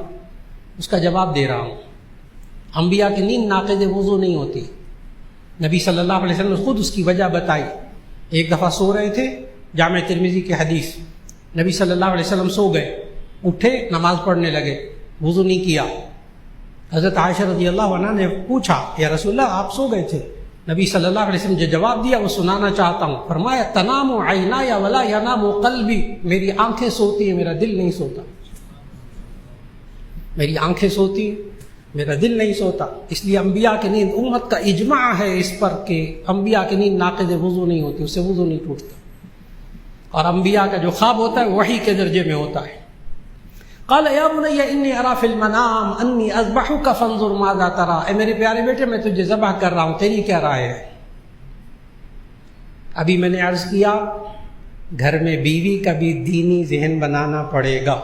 اس کا جواب دے رہا ہوں. انبیاء کی نیند ناقض وضو نہیں ہوتی. نبی صلی اللہ علیہ وسلم نے خود اس کی وجہ بتائی. ایک دفعہ سو رہے تھے، جامع ترمذی کی حدیث، نبی صلی اللہ علیہ وسلم سو گئے، اٹھے نماز پڑھنے لگے، وضو نہیں کیا. حضرت عائشہ رضی اللہ عنہ نے پوچھا یا رسول اللہ آپ سو گئے تھے؟ نبی صلی اللہ علیہ وسلم جو جواب دیا وہ سنانا چاہتا ہوں. فرمایا تنام عینایا ولا ینام قلبی، میری آنکھیں سوتی ہیں میرا دل نہیں سوتا. میری آنکھیں سوتی ہیں میرا دل نہیں سوتا. اس لیے انبیاء کی نیند، امت کا اجماع ہے اس پر کہ انبیاء کی نیند ناقض وضو نہیں ہوتی، اس سے وضو نہیں ٹوٹتا. اور انبیاء کا جو خواب ہوتا ہے وحی کے درجے میں ہوتا ہے. قال یا بنی انی اری فی المنام انی اذبحک فانظر ماذا تری، اے میرے پیارے بیٹے میں تجھے ذبح کر رہا ہوں، تیری کیا رائے ہے؟ ابھی میں نے عرض کیا گھر میں بیوی کا بھی دینی ذہن بنانا پڑے گا.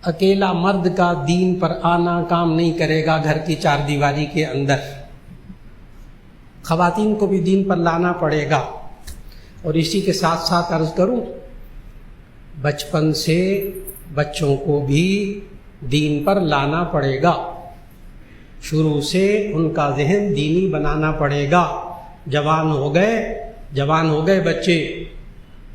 اکیلا مرد کا دین پر آنا کام نہیں کرے گا گھر کی چار دیواری کے اندر، خواتین کو بھی دین پر لانا پڑے گا. اور اسی کے ساتھ ساتھ عرض کروں، بچپن سے بچوں کو بھی دین پر لانا پڑے گا، شروع سے ان کا ذہن دینی بنانا پڑے گا. جوان ہو گئے بچے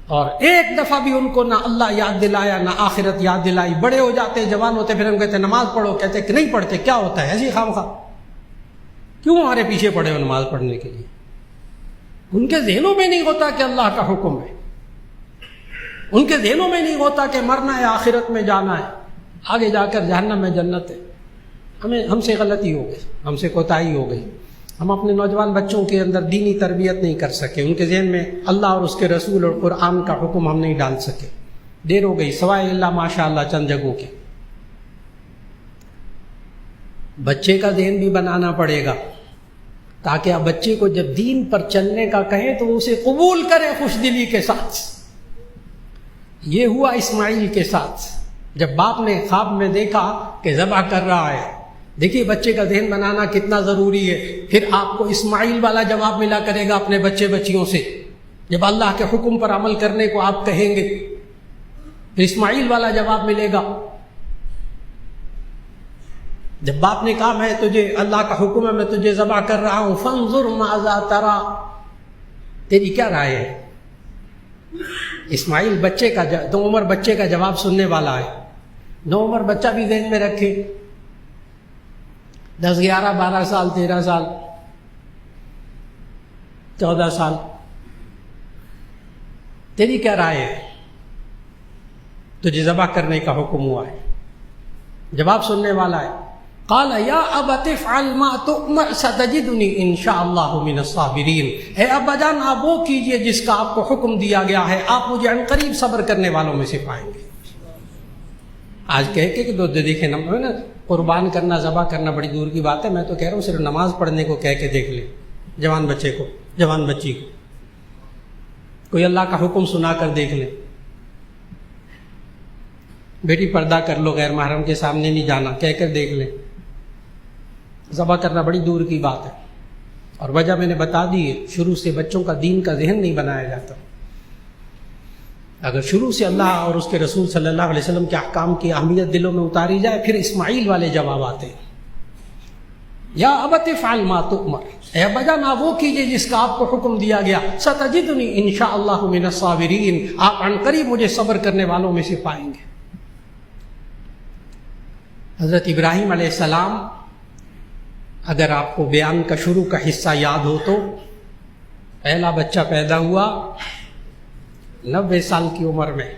اور ایک دفعہ بھی ان کو نہ اللہ یاد دلایا نہ آخرت یاد دلائی، بڑے ہو جاتے جوان ہوتے پھر ہم کہتے نماز پڑھو، کہتے کہ نہیں پڑھتے، کیا ہوتا ہے ایسی خام خواہ، کیوں ہمارے پیچھے پڑے ہو نماز پڑھنے کے لیے؟ ان کے ذہنوں میں نہیں ہوتا کہ اللہ کا حکم ہے، ان کے ذہنوں میں نہیں ہوتا کہ مرنا ہے آخرت میں جانا ہے، آگے جا کر جہنم میں جنت ہے. ہم سے غلطی ہو گئی، ہم سے کوتاہی ہو گئی، ہم اپنے نوجوان بچوں کے اندر دینی تربیت نہیں کر سکے، ان کے ذہن میں اللہ اور اس کے رسول اور قرآن کا حکم ہم نہیں ڈال سکے. دیر ہو گئی سوائے اللہ ماشاء اللہ چند جگہوں کے. بچے کا ذہن بھی بنانا پڑے گا تاکہ آپ بچے کو جب دین پر چلنے کا کہیں تو اسے قبول کرے خوش دلی کے ساتھ. یہ ہوا اسماعیل کے ساتھ، جب باپ نے خواب میں دیکھا کہ ذبح کر رہا ہے. دیکھیے بچے کا ذہن بنانا کتنا ضروری ہے. پھر آپ کو اسماعیل والا جواب ملا کرے گا اپنے بچیوں سے، جب اللہ کے حکم پر عمل کرنے کو آپ کہیں گے پھر اسماعیل والا جواب ملے گا. جب باپ نے کہا میں تجھے اللہ کا حکم ہے میں تجھے ذبح کر رہا ہوں، فانظر ماذا تری، تیری کیا رائے ہے؟ اسماعیل نو عمر بچے کا جواب سننے والا ہے. نو عمر بچہ بھی ذہن میں رکھے، 10 11 12 سال 13 سال 14 سال، تیری کیا رائے ہے؟ تجھے ذبح کرنے کا حکم ہوا ہے. جواب سننے والا ہے. قال یا ابت افعل ما تؤمر ستجدنی ان شاء اللہ من الصابرین، اے ابا جان آپ وہ کیجئے جس کا آپ کو حکم دیا گیا ہے، آپ مجھے عن قریب صبر کرنے والوں میں سے پائیں گے. آج کہہ کے کہ دیکھیں نا قربان کرنا ذبح کرنا بڑی دور کی بات ہے، میں تو کہہ رہا ہوں صرف نماز پڑھنے کو کہہ کے دیکھ لیں جوان بچے کو، جوان بچی کو، کوئی اللہ کا حکم سنا کر دیکھ لیں. بیٹی پردہ کر لو، غیر محرم کے سامنے نہیں جانا، کہہ کر دیکھ لیں. ذبح کرنا بڑی دور کی بات ہے، اور وجہ میں نے بتا دی ہے، شروع سے بچوں کا دین کا ذہن نہیں بنایا جاتا. اگر شروع سے اللہ اور اس کے رسول صلی اللہ علیہ وسلم کے احکام کی اہمیت دلوں میں اتاری جائے پھر اسماعیل والے جواب آتے ہیں. یا ابت افعل ما تؤمر، اے ابا جان آپ وہ کیجئے جس کا آپ کو حکم دیا گیا، ستجدنی ان شاء اللہ من الصابرین، آپ عن قریب مجھے صبر کرنے والوں میں سے پائیں گے. حضرت ابراہیم علیہ السلام، اگر آپ کو بیان کا شروع کا حصہ یاد ہو تو، پہلا بچہ پیدا ہوا 90 سال کی عمر میں،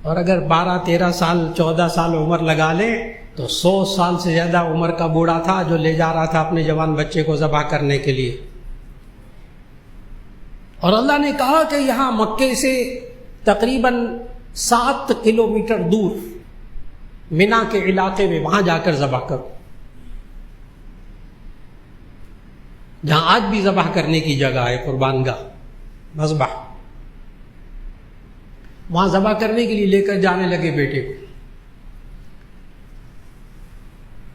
اور اگر 12 13 سال 14 سال عمر لگا لیں تو 100 سال سے زیادہ عمر کا بوڑھا تھا جو لے جا رہا تھا اپنے جوان بچے کو ذبح کرنے کے لیے. اور اللہ نے کہا کہ یہاں مکے سے تقریباً 7 کلومیٹر دور منا کے علاقے میں وہاں جا کر ذبح کرو، جہاں آج بھی ذبح کرنے کی جگہ ہے، قربان گاہ مذبح، وہاں ذبح کرنے کے لیے لے کر جانے لگے بیٹے کو.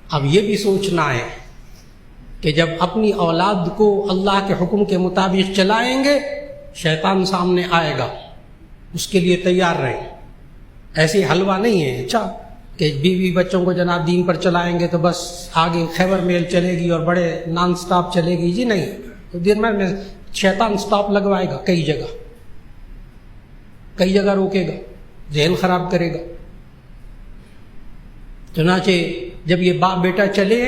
اب یہ بھی سوچنا ہے کہ جب اپنی اولاد کو اللہ کے حکم کے مطابق چلائیں گے شیطان سامنے آئے گا، اس کے لیے تیار رہیں. ایسے حلوہ نہیں ہے اچھا کہ بیوی بچوں کو جناب دین پر چلائیں گے تو بس آگے خیبر میل چلے گی اور بڑے نان سٹاپ چلے گی، جی نہیں. تو دن میں شیطان سٹاپ لگوائے گا، کئی جگہ روکے گا، ذہن خراب کرے گا. چنانچہ جب یہ باپ بیٹا چلے،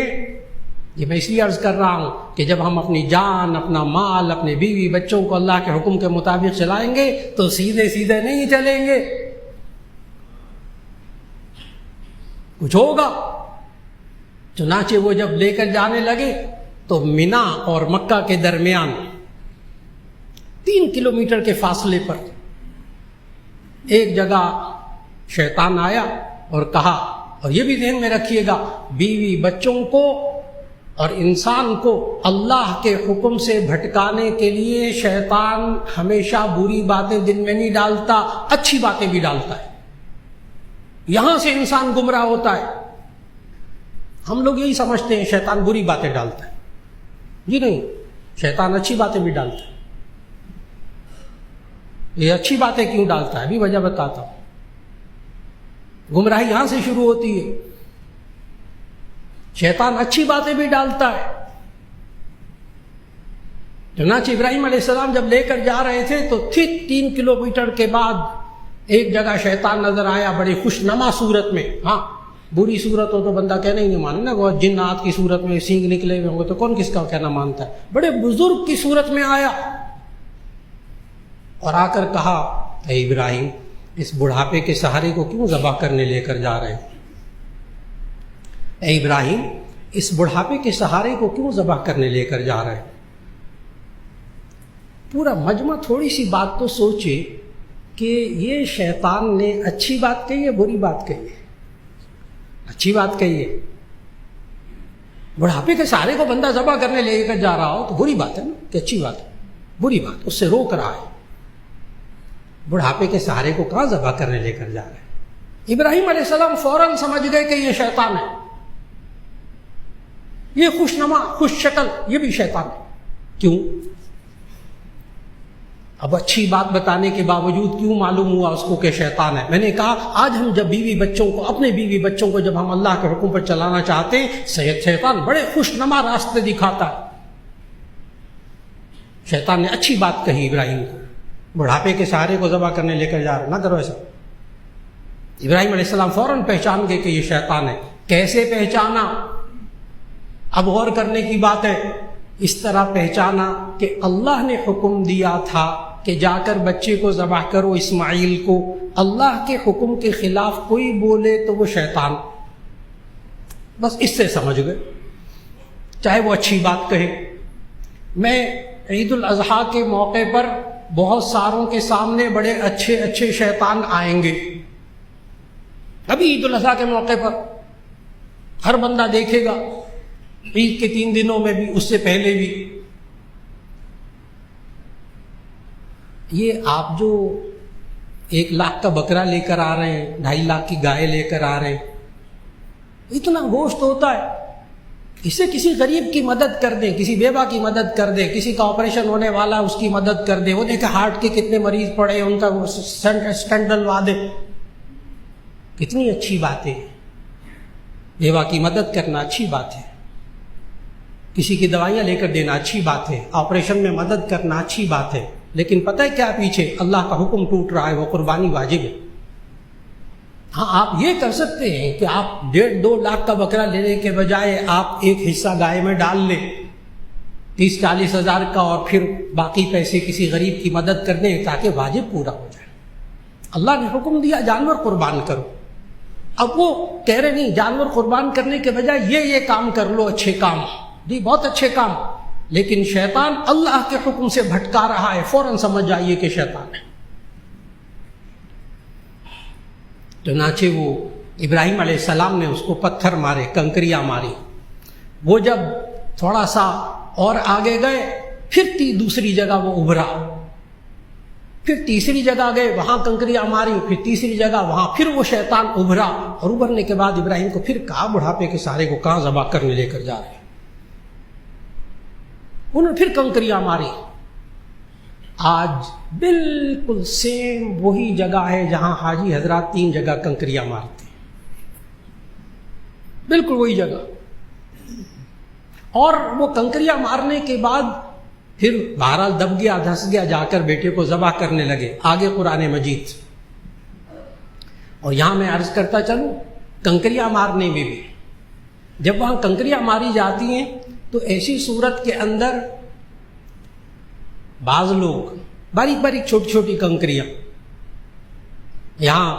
یہ میں اس لیے عرض کر رہا ہوں کہ جب ہم اپنی جان، اپنا مال، اپنے بیوی بچوں کو اللہ کے حکم کے مطابق چلائیں گے تو سیدھے سیدھے نہیں چلیں گے، کچھ ہوگا. چنانچہ وہ جب لے کر جانے لگے تو منا اور مکہ کے درمیان 3 کلومیٹر کے فاصلے پر ایک جگہ شیطان آیا اور کہا، اور یہ بھی ذہن میں رکھیے گا، بیوی بچوں کو اور انسان کو اللہ کے حکم سے بھٹکانے کے لیے شیطان ہمیشہ بری باتیں دل میں نہیں ڈالتا، اچھی باتیں بھی ڈالتا ہے۔ یہاں سے انسان گمراہ ہوتا ہے۔ ہم لوگ یہی سمجھتے ہیں شیطان بری باتیں ڈالتا ہے، جی نہیں، شیطان اچھی باتیں بھی ڈالتا ہے۔ یہ اچھی باتیں کیوں ڈالتا ہے، بھی وجہ بتاتا ہوں۔ گمراہی یہاں سے شروع ہوتی ہے، شیطان اچھی باتیں بھی ڈالتا ہے۔ چنانچہ ابراہیم علیہ السلام جب لے کر جا رہے تھے تو ٹھیک 3 کلومیٹر کے بعد ایک جگہ شیطان نظر آیا، بڑی خوش نما صورت میں۔ ہاں، بری صورت ہو تو بندہ کہنا ہی نہیں مانے نا، وہ جنات کی صورت میں سینگ نکلے ہوئے ہوں گے تو کون کس کا کہنا مانتا ہے۔ بڑے بزرگ کی صورت میں آیا اور آ کر کہا، اے ابراہیم، اس بڑھاپے کے سہارے کو کیوں ذبح کرنے لے کر جا رہے ہیں؟ اے ابراہیم، اس بڑھاپے کے سہارے کو کیوں ذبح کرنے لے کر جا رہے ہیں؟ پورا مجمع تھوڑی سی بات تو سوچے کہ یہ شیطان نے اچھی بات کہی ہے، بری بات کہی ہے؟ اچھی بات کہی ہے۔ بڑھاپے کے سہارے کو بندہ ذبح کرنے لے کر جا رہا ہو تو بری بات ہے نا، کہ اچھی بات ہے؟ بری بات، اس سے روک رہا ہے۔ بڑھاپے کے سہارے کو کہاں ذبح کرنے لے کر جا رہے ہیں؟ ابراہیم علیہ السلام فوراً سمجھ گئے کہ یہ شیطان ہے، یہ خوش نما خوش شکل یہ بھی شیطان ہے۔ کیوں؟ اب اچھی بات بتانے کے باوجود کیوں معلوم ہوا اس کو کہ شیطان ہے؟ میں نے کہا آج ہم جب اپنے بیوی بچوں کو جب ہم اللہ کے حکم پر چلانا چاہتے ہیں، شیطان بڑے خوش نما راستے دکھاتا ہے۔ شیطان نے اچھی بات کہی ابراہیم کو، بڑھاپے کے سہارے کو ذبح کرنے لے کر جا رہے، نہ کرو ایسا۔ ابراہیم علیہ السلام فوراً پہچان گئے کہ یہ شیطان ہے۔ کیسے پہچانا؟ اب غور کرنے کی بات ہے۔ اس طرح پہچانا کہ اللہ نے حکم دیا تھا کہ جا کر بچے کو ذبح کرو، اسماعیل کو۔ اللہ کے حکم کے خلاف کوئی بولے تو وہ شیطان، بس اس سے سمجھ گئے، چاہے وہ اچھی بات کہے۔ میں عید الاضحیٰ کے موقع پر بہت ساروں کے سامنے بڑے اچھے اچھے شیطان آئیں گے۔ ابھی عید الاضحیٰ کے موقع پر ہر بندہ دیکھے گا، عید کے 3 دنوں میں بھی، اس سے پہلے بھی۔ یہ آپ جو 1 لاکھ کا بکرا لے کر آ رہے ہیں، 2.5 لاکھ کی گائے لے کر آ رہے ہیں، اتنا گوشت ہوتا ہے، اسے کسی غریب کی مدد کر دیں، کسی بیوہ کی مدد کر دیں، کسی کا آپریشن ہونے والا اس کی مدد کر دیں، وہ دیکھیں ہارٹ کے کتنے مریض پڑے ان کا سٹنٹ ڈلوا دیں، کتنی اچھی بات ہے۔ بیوہ کی مدد کرنا اچھی بات ہے، کسی کی دوائیاں لے کر دینا اچھی بات ہے، آپریشن میں مدد کرنا اچھی بات ہے، لیکن پتہ ہے کیا پیچھے اللہ کا حکم ٹوٹ رہا ہے، وہ قربانی واجب ہے۔ ہاں، آپ یہ کر سکتے ہیں کہ آپ 1.5-2 لاکھ کا بکرا لینے کے بجائے آپ ایک حصہ گائے میں ڈال لیں 30-40 ہزار کا، اور پھر باقی پیسے کسی غریب کی مدد کر دیں تاکہ واجب پورا ہو جائے۔ اللہ نے حکم دیا جانور قربان کرو، اب وہ کہہ رہے نہیں جانور قربان کرنے کے بجائے یہ کام کر لو، اچھے کام، جی بہت اچھے کام، لیکن شیطان اللہ کے حکم سے بھٹکا رہا ہے، فوراً سمجھ جائیے کہ شیطان ہے۔ چنانچہ وہ ابراہیم علیہ السلام نے اس کو پتھر مارے، کنکریاں ماری۔ وہ جب تھوڑا سا اور آگے گئے، پھر دوسری جگہ وہ ابھرا، پھر تیسری جگہ گئے، وہاں کنکریاں ماری، پھر تیسری جگہ وہاں پھر وہ شیطان ابھرا، اور ابھرنے کے بعد ابراہیم کو پھر کہا بڑھاپے کے سارے کو کہاں ذبح کرنے لے کر جا رہے ہیں؟ انہوں نے پھر کنکریاں ماری۔ آج بالکل سیم وہی جگہ ہے جہاں حاجی حضرات 3 جگہ کنکریاں مارتے ہیں، بالکل وہی جگہ۔ اور وہ کنکریاں مارنے کے بعد پھر بہرحال دب گیا، دھس گیا، جا کر بیٹے کو ذبح کرنے لگے۔ آگے قرآن مجید، اور یہاں میں عرض کرتا چلوں، کنکریاں مارنے میں بھی جب وہاں کنکریاں ماری جاتی ہیں تو ایسی صورت کے اندر بعض لوگ باریک باریک چھوٹی چھوٹی کنکریاں، یہاں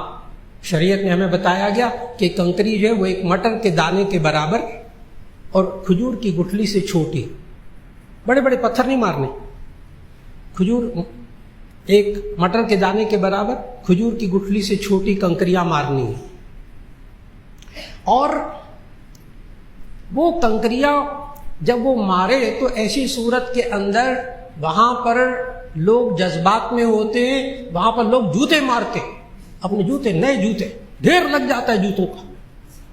شریعت میں ہمیں بتایا گیا کہ کنکری جو ہے وہ ایک مٹر کے دانے کے برابر اور کھجور کی گٹھلی سے چھوٹی، بڑے بڑے پتھر نہیں مارنے، کھجور ایک مٹر کے دانے کے برابر کھجور کی گٹھلی سے چھوٹی کنکریاں مارنی ہے، اور وہ کنکریاں جب وہ مارے تو ایسی صورت کے اندر وہاں پر لوگ جذبات میں ہوتے ہیں، وہاں پر لوگ جوتے مارتے، اپنے جوتے، نئے جوتے، ڈھیر لگ جاتا ہے جوتوں کا،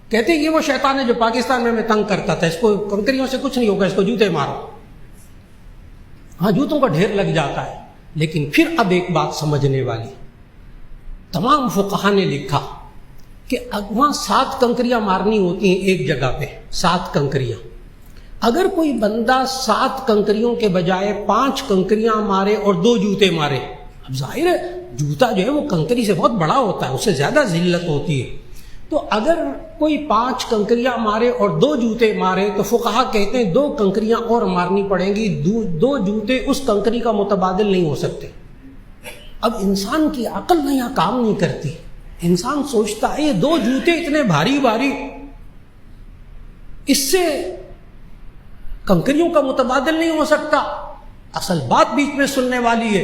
کہتے ہیں یہ وہ شیطان ہے جو پاکستان میں تنگ کرتا تھا، اس کو کنکریوں سے کچھ نہیں ہوگا، اس کو جوتے مارو۔ ہاں جوتوں کا ڈھیر لگ جاتا ہے، لیکن پھر اب ایک بات سمجھنے والی، تمام فقہا نے لکھا کہ وہاں 7 کنکریاں مارنی ہوتی ہیں ایک جگہ پہ، 7 کنکریاں۔ اگر کوئی بندہ 7 کنکریوں کے بجائے 5 کنکریاں مارے اور 2 جوتے مارے، اب ظاہر ہے جوتا جو ہے وہ کنکری سے بہت بڑا ہوتا ہے، اس سے زیادہ ذلت ہوتی ہے، تو اگر کوئی 5 کنکریاں مارے اور 2 جوتے مارے تو فقہا کہتے ہیں 2 کنکریاں اور مارنی پڑیں گی، 2 جوتے اس کنکری کا متبادل نہیں ہو سکتے۔ اب انسان کی عقل نہ یہاں کام نہیں کرتی، انسان سوچتا ہے یہ 2 جوتے اتنے بھاری بھاری، اس سے کنکریوں کا متبادل نہیں ہو سکتا۔ اصل بات بیچ میں سننے والی ہے،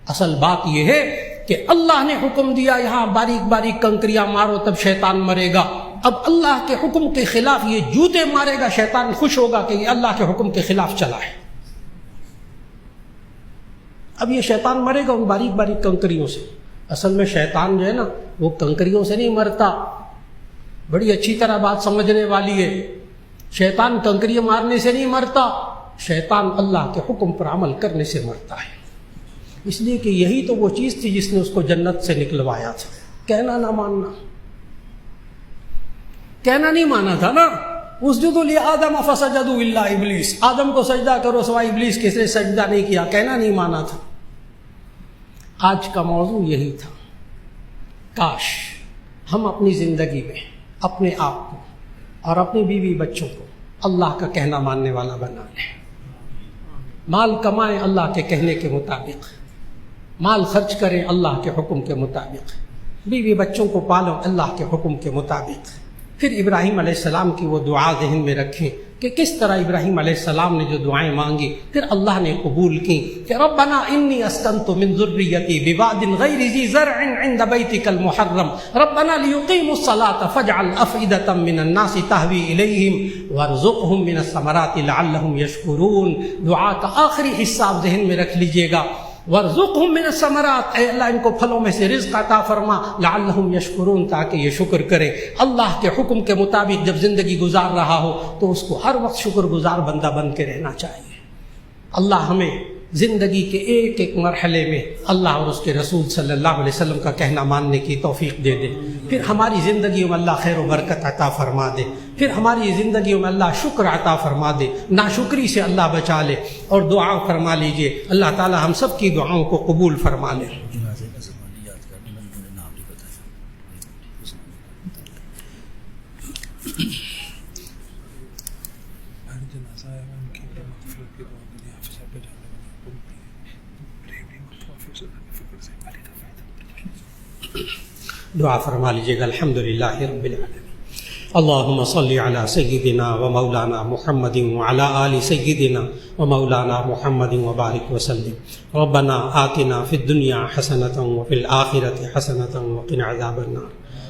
اصل بات یہ ہے کہ اللہ نے حکم دیا یہاں باریک باریک کنکریاں مارو تب شیطان مرے گا، اب اللہ کے حکم کے خلاف یہ جوتے مارے گا، شیطان خوش ہوگا کہ یہ اللہ کے حکم کے خلاف چلا ہے۔ اب یہ شیطان مرے گا ان باریک باریک کنکریوں سے۔ اصل میں شیطان جو ہے نا وہ کنکریوں سے نہیں مرتا، بڑی اچھی طرح بات سمجھنے والی ہے، شیطان کنکریاں مارنے سے نہیں مرتا، شیطان اللہ کے حکم پر عمل کرنے سے مرتا ہے۔ اس لیے کہ یہی تو وہ چیز تھی جس نے اس کو جنت سے نکلوایا تھا، کہنا نہ ماننا، کہنا نہیں مانا تھا نا، اسجدوا لآدم فسجدوا الا ابلیس، آدم کو سجدہ کرو سوائے ابلیس کس نے سجدہ نہیں کیا، کہنا نہیں مانا تھا۔ آج کا موضوع یہی تھا، کاش ہم اپنی زندگی میں اپنے آپ کو اور اپنی بیوی بچوں کو اللہ کا کہنا ماننے والا بنا لیں، مال کمائیں اللہ کے کہنے کے مطابق، مال خرچ کریں اللہ کے حکم کے مطابق، بیوی بچوں کو پالو اللہ کے حکم کے مطابق۔ پھر ابراہیم علیہ السلام کی وہ دعا ذہن میں رکھیں کہ کس طرح ابراہیم علیہ السلام نے جو دعائیں مانگی پھر اللہ نے قبول کی، کہ ربنا انی اسکنت من ذریتی بواد غیر ذی زرع عند بیتک المحرم ربنا لیقیموا الصلاة فاجعل افئدة من الناس تہوی الیہم وارزقہم من الثمرات لعلہم یشکرون۔ دعا کا آخری حصہ آپ ذہن میں رکھ لیجئے گا، وارزقہم من الثمرات، اے اللہ ان کو پھلوں میں سے رزق عطا فرما، لعلہم یشکرون، تاکہ یہ شکر کریں۔ اللہ کے حکم کے مطابق جب زندگی گزار رہا ہو تو اس کو ہر وقت شکر گزار بندہ بن کے رہنا چاہیے۔ اللہ ہمیں زندگی کے ایک ایک مرحلے میں اللہ اور اس کے رسول صلی اللہ علیہ وسلم کا کہنا ماننے کی توفیق دے دے، پھر ہماری زندگیوں میں اللہ خیر و برکت عطا فرما دے، پھر ہماری زندگیوں میں اللہ شکر عطا فرما دے، ناشکری سے اللہ بچا لے، اور دعا فرما لیجئے اللہ تعالی ہم سب کی دعاؤں کو قبول فرما لے۔ دعا فرما لیجیے گا۔ الحمدللہ رب العالمین، اللہم صلی علی سیدنا و مولانا محمد وعلی آل سیدنا و مولانا محمد وبارک وسلم۔ ربنا آتنا فی الدنیا حسنۃ وفی الآخرۃ حسنۃ وقنا عذاب النار۔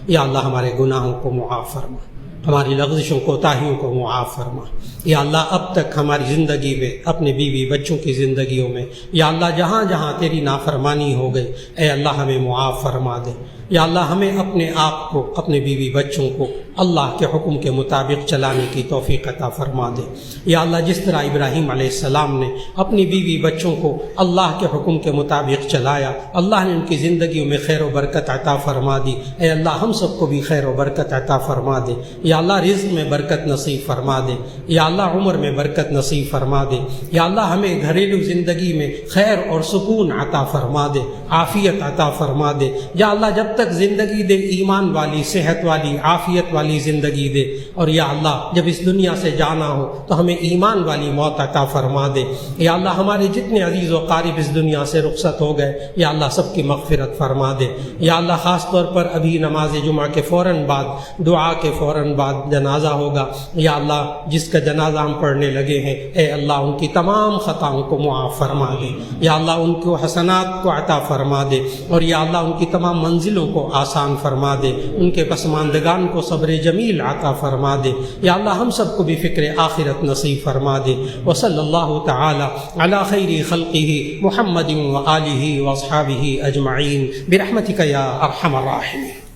یا اللہ ہمارے گناہوں کو معاف فرما، ہماری لغزشوں کوتاہیوں کو معاف فرما۔ یا اللہ اب تک ہماری زندگی میں، اپنے بیوی بچوں کی زندگیوں میں یا اللہ جہاں جہاں تیری نافرمانی ہو گئی اے اللہ ہمیں معاف فرما دے۔ یا اللہ ہمیں اپنے آپ کو، اپنے بیوی بچوں کو اللہ کے حکم کے مطابق چلانے کی توفیق عطا فرما دے۔ یا اللہ جس طرح ابراہیم علیہ السلام نے اپنی بیوی بچوں کو اللہ کے حکم کے مطابق چلایا، اللہ نے ان کی زندگیوں میں خیر و برکت عطا فرما دی، اے اللہ ہم سب کو بھی خیر و برکت عطا فرما دے۔ یا اللہ رزق میں برکت نصیب فرما دے، یا اللہ عمر میں برکت نصیب فرما دے۔ یا اللہ ہمیں گھریلو زندگی میں خیر اور سکون عطا فرما دے، عافیت عطا فرما دے۔ یا اللہ جب تک زندگی دے ایمان والی، صحت والی، عافیت والی والی زندگی دے، اور یا اللہ جب اس دنیا سے جانا ہو تو ہمیں ایمان والی موت عطا فرما دے۔ یا اللہ ہمارے جتنے عزیز و قارب اس دنیا سے رخصت ہو گئے یا اللہ سب کی مغفرت فرما دے۔ یا اللہ خاص طور پر ابھی نماز جمعہ کے فوراً بعد، دعا کے فوراً بعد جنازہ ہوگا، یا اللہ جس کا جنازہ ہم پڑھنے لگے ہیں اے اللہ ان کی تمام خطاؤں کو معاف فرما دے، یا اللہ ان کو حسنات کو عطا فرما دے، اور یا اللہ ان کی تمام منزلوں کو آسان فرما دے، ان کے پسماندگان کو صبر جمیل عطا فرما دے، یا اللہ ہم سب کو بھی فکر آخرت نصیب فرما دے۔ وصلی اللہ تعالی علی خیر خلقہ محمد وآلہ واصحابہ اجمعین برحمتک یا ارحم الراحمین۔